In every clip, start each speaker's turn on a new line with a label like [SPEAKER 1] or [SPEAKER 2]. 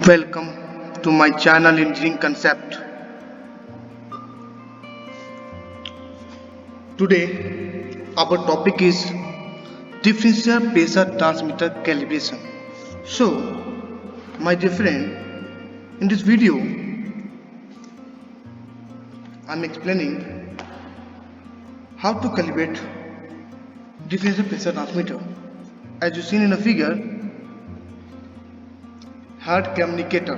[SPEAKER 1] Welcome to my channel Engineering Concept. Today our topic is differential pressure transmitter calibration. So my dear friend, in this video I am explaining how to calibrate differential pressure transmitter. As you seen in the figure, hard communicator.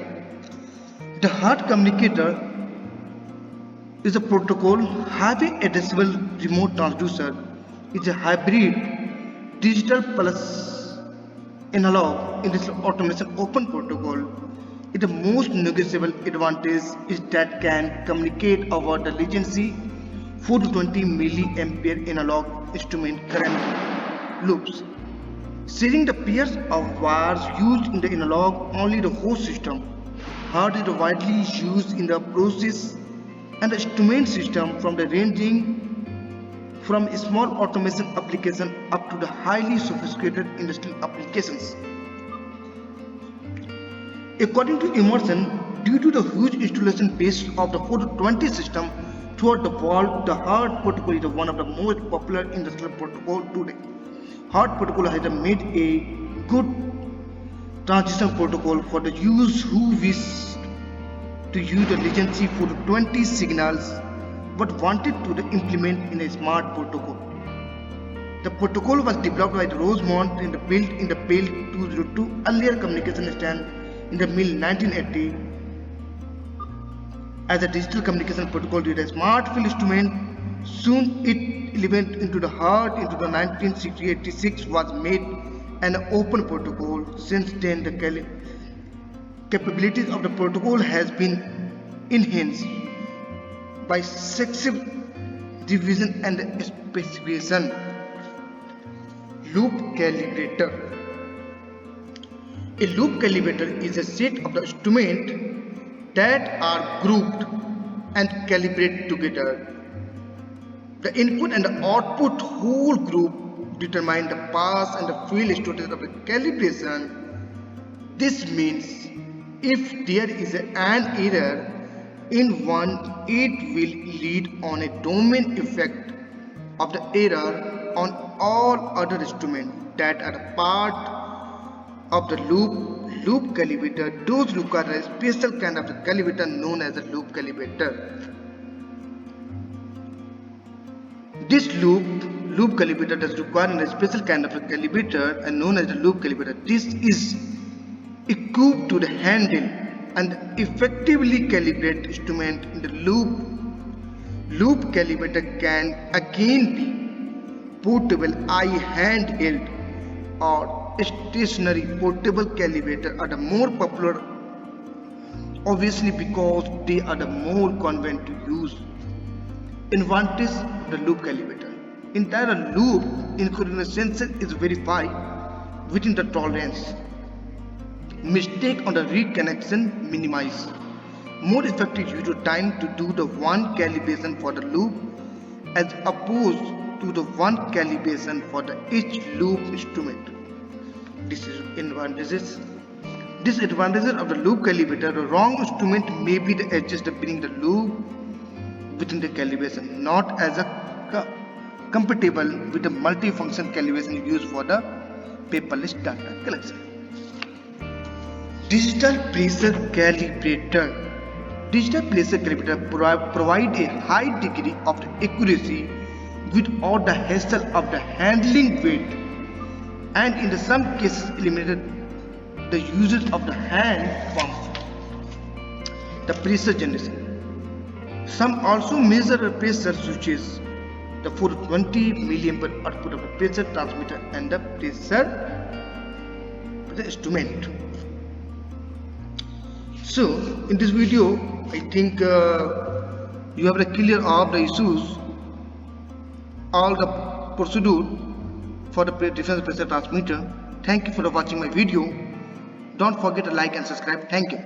[SPEAKER 1] The hard communicator is a protocol having addressable remote transducer. It's a hybrid digital plus analog industrial automation open protocol. Its most negotiable advantage is that can communicate over the latency 4 to 20 milliampere analog instrument current loops. Sharing the pairs of wires used in the analog only the host system. Hard is widely used in the process and the instrument system from the ranging from small automation application up to the highly sophisticated industrial applications. According to Emerson, due to the huge installation base of the 420 system throughout the world, the hard protocol is one of the most popular industrial protocol today. Hard protocol has made a good transition protocol for the users who wish to use the latency for 20 signals but wanted to implement in a smart protocol. The protocol was developed by Rosemont and built in the PAL 202 earlier communication standard in the mid 1980 as a digital communication protocol with a smart field instrument. Soon it elevated into the hard into the 1986 was made an open protocol. Since then the capabilities of the protocol has been enhanced by successive revision and specification. Loop calibrator. A loop calibrator is a set of the instruments that are grouped and calibrated together. The input and the output whole group determine the pass and the field status of the calibration. This means if there is an error in one, it will lead on a domain effect of the error on all other instruments that are part of the loop calibrator. Those require a special kind of calibrator known as a loop calibrator. This loop calibrator does require a special kind of a calibrator and known as the loop calibrator. This is equipped to handle and effectively calibrate instrument in the loop. Loop calibrator can again be portable, handheld or stationary. Portable calibrator are the more popular, obviously because they are the more convenient to use. Advantage of the loop calibrator. Entire loop including the sensor is verified within the tolerance. Mistake on the read connection minimized. More effective use of time to do the one calibration for the loop as opposed to the one calibration for the each loop instrument. This is advantages. Disadvantages of the loop calibrator. The wrong instrument may be the adjusted being the loop within the calibration, not as a compatible with the multifunction calibration used for the paperless data collection. Digital pressure calibrator. Digital pressure calibrator provide a high degree of accuracy without the hassle of the handling weight, and in some cases eliminated the usage of the hand pump. The pressure generation. Some also measure the pressure switches, the 420 milliampere output of the pressure transmitter and the pressure the instrument. So in this video I think you have clear of the issues, all the procedure for the differential pressure transmitter. Thank you for watching my video. Don't forget to like and subscribe. Thank you.